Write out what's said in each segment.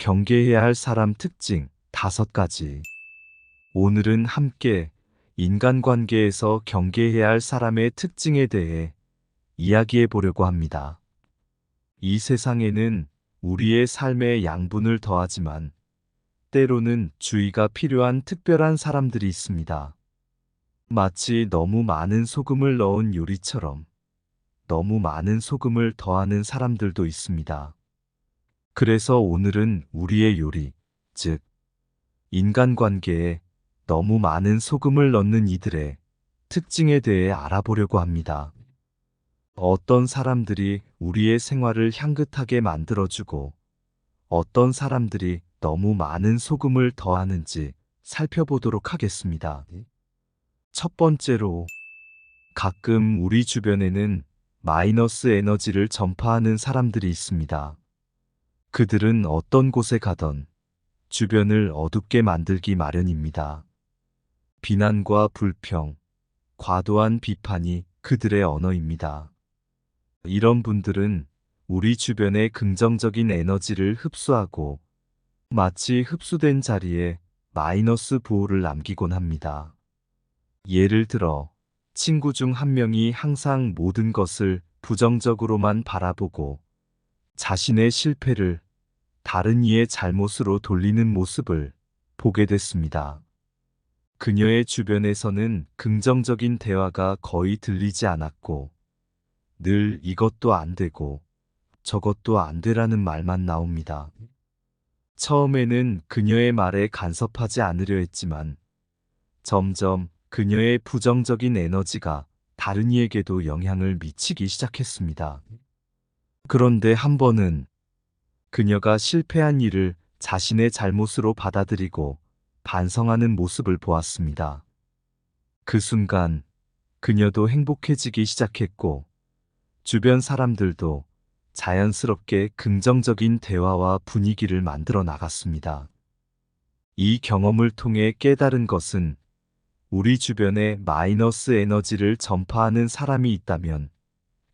경계해야 할 사람 특징 5가지. 오늘은 함께 인간관계에서 경계해야 할 사람의 특징에 대해 이야기해 보려고 합니다. 이 세상에는 우리의 삶에 양분을 더하지만 때로는 주의가 필요한 특별한 사람들이 있습니다. 마치 너무 많은 소금을 넣은 요리처럼 너무 많은 소금을 더하는 사람들도 있습니다. 그래서 오늘은 우리의 요리, 즉, 인간관계에 너무 많은 소금을 넣는 이들의 특징에 대해 알아보려고 합니다. 어떤 사람들이 우리의 생활을 향긋하게 만들어주고 어떤 사람들이 너무 많은 소금을 더하는지 살펴보도록 하겠습니다. 첫 번째로, 가끔 우리 주변에는 마이너스 에너지를 전파하는 사람들이 있습니다. 그들은 어떤 곳에 가던 주변을 어둡게 만들기 마련입니다. 비난과 불평, 과도한 비판이 그들의 언어입니다. 이런 분들은 우리 주변의 긍정적인 에너지를 흡수하고 마치 흡수된 자리에 마이너스 부호를 남기곤 합니다. 예를 들어, 친구 중 한 명이 항상 모든 것을 부정적으로만 바라보고 자신의 실패를 다른 이의 잘못으로 돌리는 모습을 보게 됐습니다. 그녀의 주변에서는 긍정적인 대화가 거의 들리지 않았고 늘 이것도 안 되고 저것도 안 되라는 말만 나옵니다. 처음에는 그녀의 말에 간섭하지 않으려 했지만 점점 그녀의 부정적인 에너지가 다른 이에게도 영향을 미치기 시작했습니다. 그런데 한 번은 그녀가 실패한 일을 자신의 잘못으로 받아들이고 반성하는 모습을 보았습니다. 그 순간 그녀도 행복해지기 시작했고 주변 사람들도 자연스럽게 긍정적인 대화와 분위기를 만들어 나갔습니다. 이 경험을 통해 깨달은 것은 우리 주변에 마이너스 에너지를 전파하는 사람이 있다면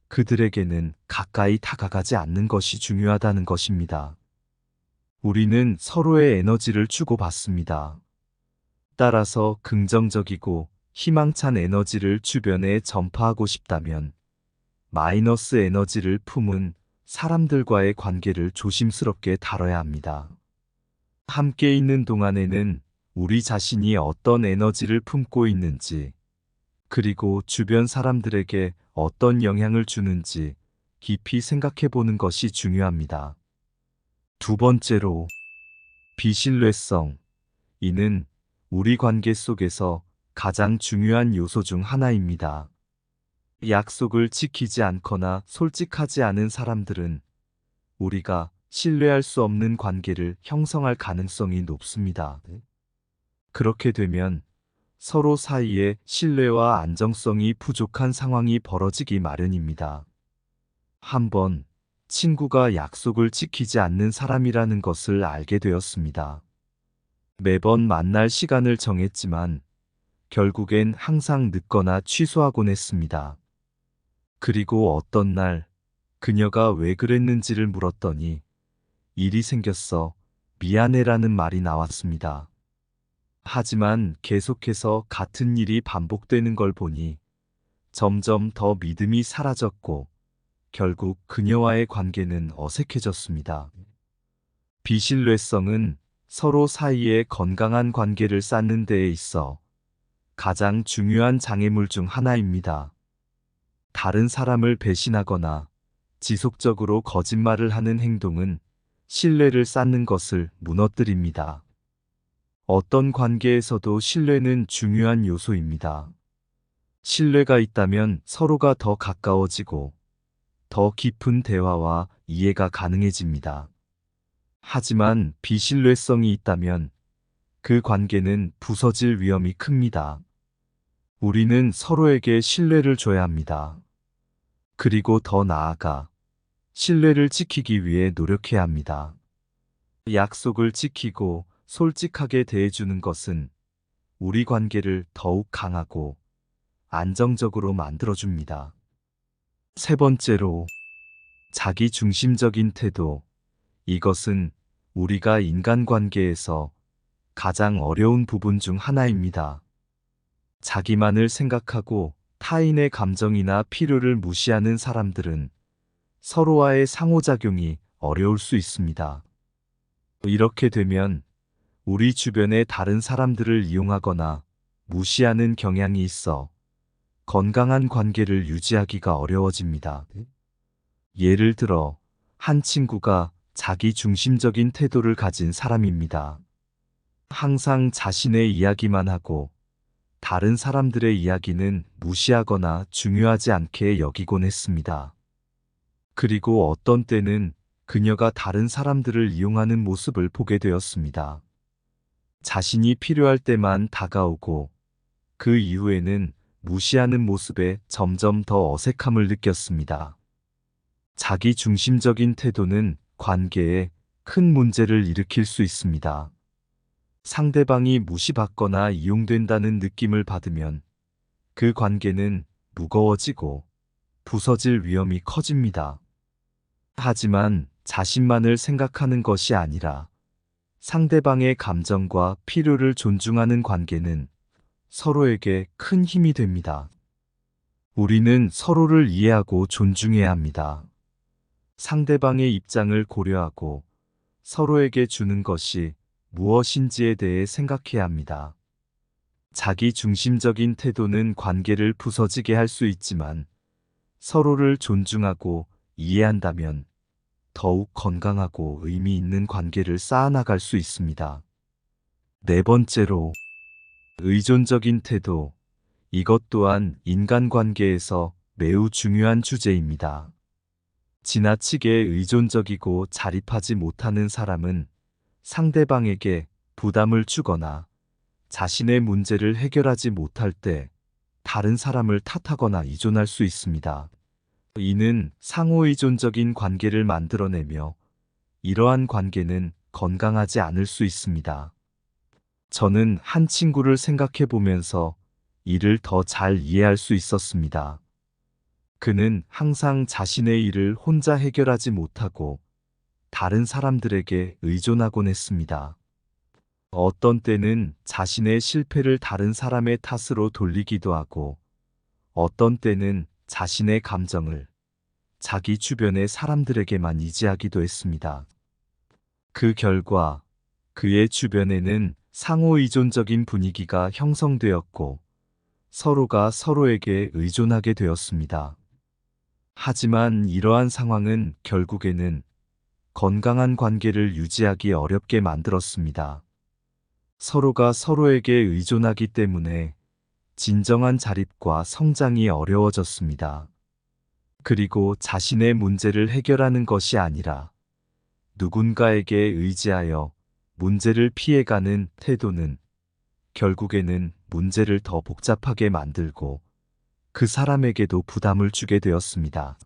그들에게는 가까이 다가가지 않는 것이 중요하다는 것입니다. 우리는 서로의 에너지를 주고받습니다. 따라서 긍정적이고 희망찬 에너지를 주변에 전파하고 싶다면 마이너스 에너지를 품은 사람들과의 관계를 조심스럽게 다뤄야 합니다. 함께 있는 동안에는 우리 자신이 어떤 에너지를 품고 있는지, 그리고 주변 사람들에게 어떤 영향을 주는지 깊이 생각해 보는 것이 중요합니다. 두 번째로, 비신뢰성. 이는 우리 관계 속에서 가장 중요한 요소 중 하나입니다. 약속을 지키지 않거나 솔직하지 않은 사람들은 우리가 신뢰할 수 없는 관계를 형성할 가능성이 높습니다. 그렇게 되면 서로 사이에 신뢰와 안정성이 부족한 상황이 벌어지기 마련입니다. 한번 친구가 약속을 지키지 않는 사람이라는 것을 알게 되었습니다. 매번 만날 시간을 정했지만 결국엔 항상 늦거나 취소하곤 했습니다. 그리고 어떤 날 그녀가 왜 그랬는지를 물었더니 일이 생겼어. 미안해라는 말이 나왔습니다. 하지만 계속해서 같은 일이 반복되는 걸 보니 점점 더 믿음이 사라졌고 결국 그녀와의 관계는 어색해졌습니다. 비신뢰성은 서로 사이에 건강한 관계를 쌓는 데에 있어 가장 중요한 장애물 중 하나입니다. 다른 사람을 배신하거나 지속적으로 거짓말을 하는 행동은 신뢰를 쌓는 것을 무너뜨립니다. 어떤 관계에서도 신뢰는 중요한 요소입니다. 신뢰가 있다면 서로가 더 가까워지고 더 깊은 대화와 이해가 가능해집니다. 하지만 비신뢰성이 있다면 그 관계는 부서질 위험이 큽니다. 우리는 서로에게 신뢰를 줘야 합니다. 그리고 더 나아가 신뢰를 지키기 위해 노력해야 합니다. 약속을 지키고 솔직하게 대해주는 것은 우리 관계를 더욱 강하고 안정적으로 만들어줍니다. 세 번째로, 자기 중심적인 태도. 이것은 우리가 인간관계에서 가장 어려운 부분 중 하나입니다. 자기만을 생각하고 타인의 감정이나 필요를 무시하는 사람들은 서로와의 상호작용이 어려울 수 있습니다. 이렇게 되면 우리 주변의 다른 사람들을 이용하거나 무시하는 경향이 있어 건강한 관계를 유지하기가 어려워집니다. 예를 들어, 한 친구가 자기 중심적인 태도를 가진 사람입니다. 항상 자신의 이야기만 하고 다른 사람들의 이야기는 무시하거나 중요하지 않게 여기곤 했습니다. 그리고 어떤 때는 그녀가 다른 사람들을 이용하는 모습을 보게 되었습니다. 자신이 필요할 때만 다가오고 그 이후에는 무시하는 모습에 점점 더 어색함을 느꼈습니다. 자기 중심적인 태도는 관계에 큰 문제를 일으킬 수 있습니다. 상대방이 무시받거나 이용된다는 느낌을 받으면 그 관계는 무거워지고 부서질 위험이 커집니다. 하지만 자신만을 생각하는 것이 아니라 상대방의 감정과 필요를 존중하는 관계는 서로에게 큰 힘이 됩니다. 우리는 서로를 이해하고 존중해야 합니다. 상대방의 입장을 고려하고 서로에게 주는 것이 무엇인지에 대해 생각해야 합니다. 자기 중심적인 태도는 관계를 부서지게 할 수 있지만 서로를 존중하고 이해한다면 더욱 건강하고 의미 있는 관계를 쌓아나갈 수 있습니다. 네 번째로, 의존적인 태도. 이것 또한 인간관계에서 매우 중요한 주제입니다. 지나치게 의존적이고 자립하지 못하는 사람은 상대방에게 부담을 주거나 자신의 문제를 해결하지 못할 때 다른 사람을 탓하거나 의존할 수 있습니다. 이는 상호의존적인 관계를 만들어내며 이러한 관계는 건강하지 않을 수 있습니다. 저는 한 친구를 생각해 보면서 이를 더 잘 이해할 수 있었습니다. 그는 항상 자신의 일을 혼자 해결하지 못하고 다른 사람들에게 의존하곤 했습니다. 어떤 때는 자신의 실패를 다른 사람의 탓으로 돌리기도 하고, 어떤 때는 자신의 감정을 자기 주변의 사람들에게만 의지하기도 했습니다. 그 결과 그의 주변에는 상호의존적인 분위기가 형성되었고 서로가 서로에게 의존하게 되었습니다. 하지만 이러한 상황은 결국에는 건강한 관계를 유지하기 어렵게 만들었습니다. 서로가 서로에게 의존하기 때문에 진정한 자립과 성장이 어려워졌습니다. 그리고 자신의 문제를 해결하는 것이 아니라 누군가에게 의지하여 문제를 피해가는 태도는 결국에는 문제를 더 복잡하게 만들고 그 사람에게도 부담을 주게 되었습니다.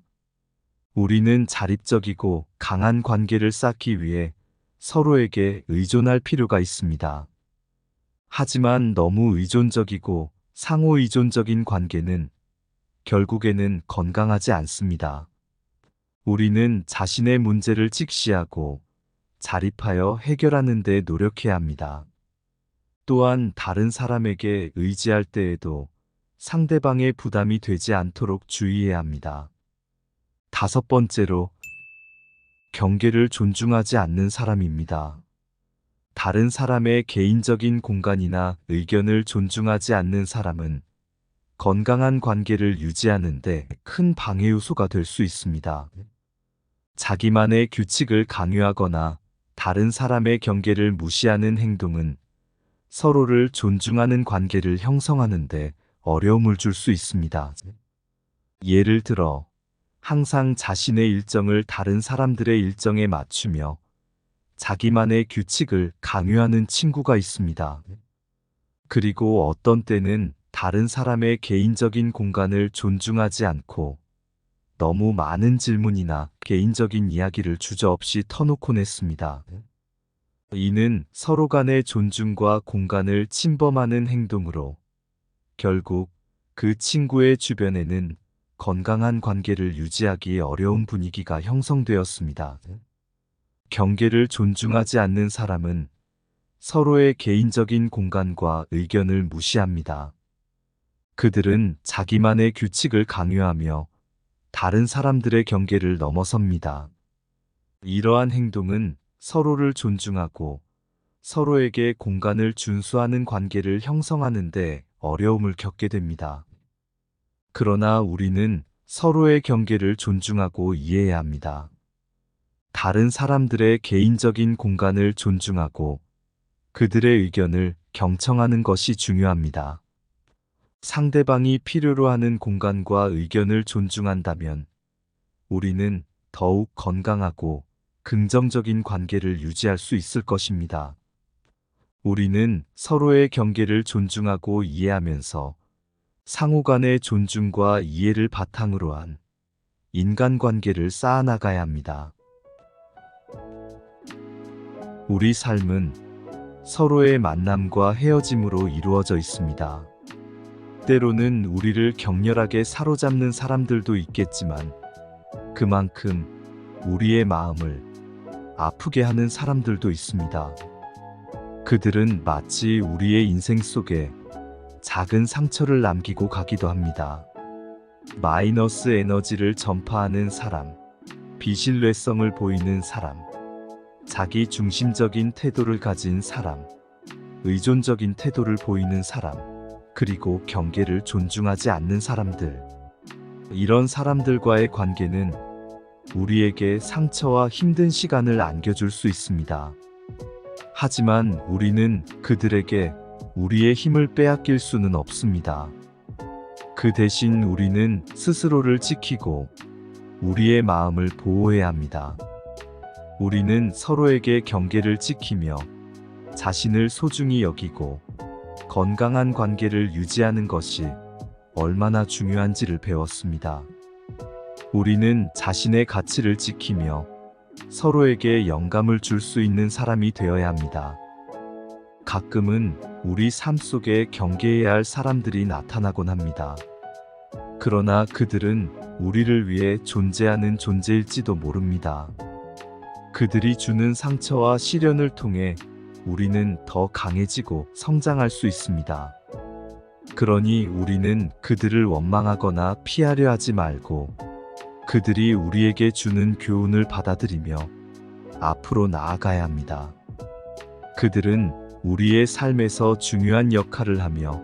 우리는 자립적이고 강한 관계를 쌓기 위해 서로에게 의존할 필요가 있습니다. 하지만 너무 의존적이고 상호의존적인 관계는 결국에는 건강하지 않습니다. 우리는 자신의 문제를 직시하고 자립하여 해결하는 데 노력해야 합니다. 또한 다른 사람에게 의지할 때에도 상대방의 부담이 되지 않도록 주의해야 합니다. 다섯 번째로, 경계를 존중하지 않는 사람입니다. 다른 사람의 개인적인 공간이나 의견을 존중하지 않는 사람은 건강한 관계를 유지하는 데 큰 방해 요소가 될 수 있습니다. 자기만의 규칙을 강요하거나 다른 사람의 경계를 무시하는 행동은 서로를 존중하는 관계를 형성하는 데 어려움을 줄 수 있습니다. 예를 들어, 항상 자신의 일정을 다른 사람들의 일정에 맞추며 자기만의 규칙을 강요하는 친구가 있습니다. 그리고 어떤 때는 다른 사람의 개인적인 공간을 존중하지 않고 너무 많은 질문이나 개인적인 이야기를 주저없이 터놓곤 했습니다. 이는 서로 간의 존중과 공간을 침범하는 행동으로 결국 그 친구의 주변에는 건강한 관계를 유지하기 어려운 분위기가 형성되었습니다. 경계를 존중하지 않는 사람은 서로의 개인적인 공간과 의견을 무시합니다. 그들은 자기만의 규칙을 강요하며 다른 사람들의 경계를 넘어섭니다. 이러한 행동은 서로를 존중하고 서로에게 공간을 준수하는 관계를 형성하는 데 어려움을 겪게 됩니다. 그러나 우리는 서로의 경계를 존중하고 이해해야 합니다. 다른 사람들의 개인적인 공간을 존중하고 그들의 의견을 경청하는 것이 중요합니다. 상대방이 필요로 하는 공간과 의견을 존중한다면 우리는 더욱 건강하고 긍정적인 관계를 유지할 수 있을 것입니다. 우리는 서로의 경계를 존중하고 이해하면서 상호 간의 존중과 이해를 바탕으로 한 인간관계를 쌓아나가야 합니다. 우리 삶은 서로의 만남과 헤어짐으로 이루어져 있습니다. 때로는 우리를 격렬하게 사로잡는 사람들도 있겠지만 그만큼 우리의 마음을 아프게 하는 사람들도 있습니다. 그들은 마치 우리의 인생 속에 작은 상처를 남기고 가기도 합니다. 마이너스 에너지를 전파하는 사람, 비신뢰성을 보이는 사람, 자기 중심적인 태도를 가진 사람, 의존적인 태도를 보이는 사람, 그리고 경계를 존중하지 않는 사람들. 이런 사람들과의 관계는 우리에게 상처와 힘든 시간을 안겨줄 수 있습니다. 하지만 우리는 그들에게 우리의 힘을 빼앗길 수는 없습니다. 그 대신 우리는 스스로를 지키고 우리의 마음을 보호해야 합니다. 우리는 서로에게 경계를 지키며 자신을 소중히 여기고 건강한 관계를 유지하는 것이 얼마나 중요한지를 배웠습니다. 우리는 자신의 가치를 지키며 서로에게 영감을 줄 수 있는 사람이 되어야 합니다. 가끔은 우리 삶 속에 경계해야 할 사람들이 나타나곤 합니다. 그러나 그들은 우리를 위해 존재하는 존재일지도 모릅니다. 그들이 주는 상처와 시련을 통해 우리는 더 강해지고 성장할 수 있습니다. 그러니 우리는 그들을 원망하거나 피하려 하지 말고 그들이 우리에게 주는 교훈을 받아들이며 앞으로 나아가야 합니다. 그들은 우리의 삶에서 중요한 역할을 하며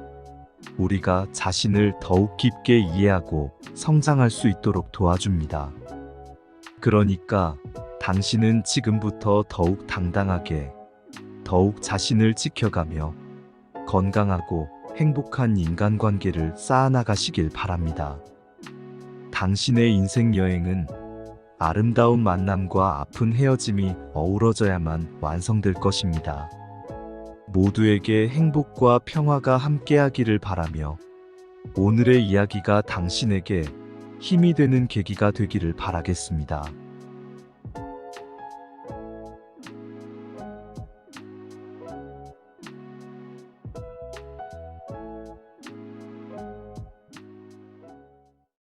우리가 자신을 더욱 깊게 이해하고 성장할 수 있도록 도와줍니다. 그러니까 당신은 지금부터 더욱 당당하게, 더욱 자신을 지켜가며 건강하고 행복한 인간관계를 쌓아나가시길 바랍니다. 당신의 인생 여행은 아름다운 만남과 아픈 헤어짐이 어우러져야만 완성될 것입니다. 모두에게 행복과 평화가 함께하기를 바라며 오늘의 이야기가 당신에게 힘이 되는 계기가 되기를 바라겠습니다.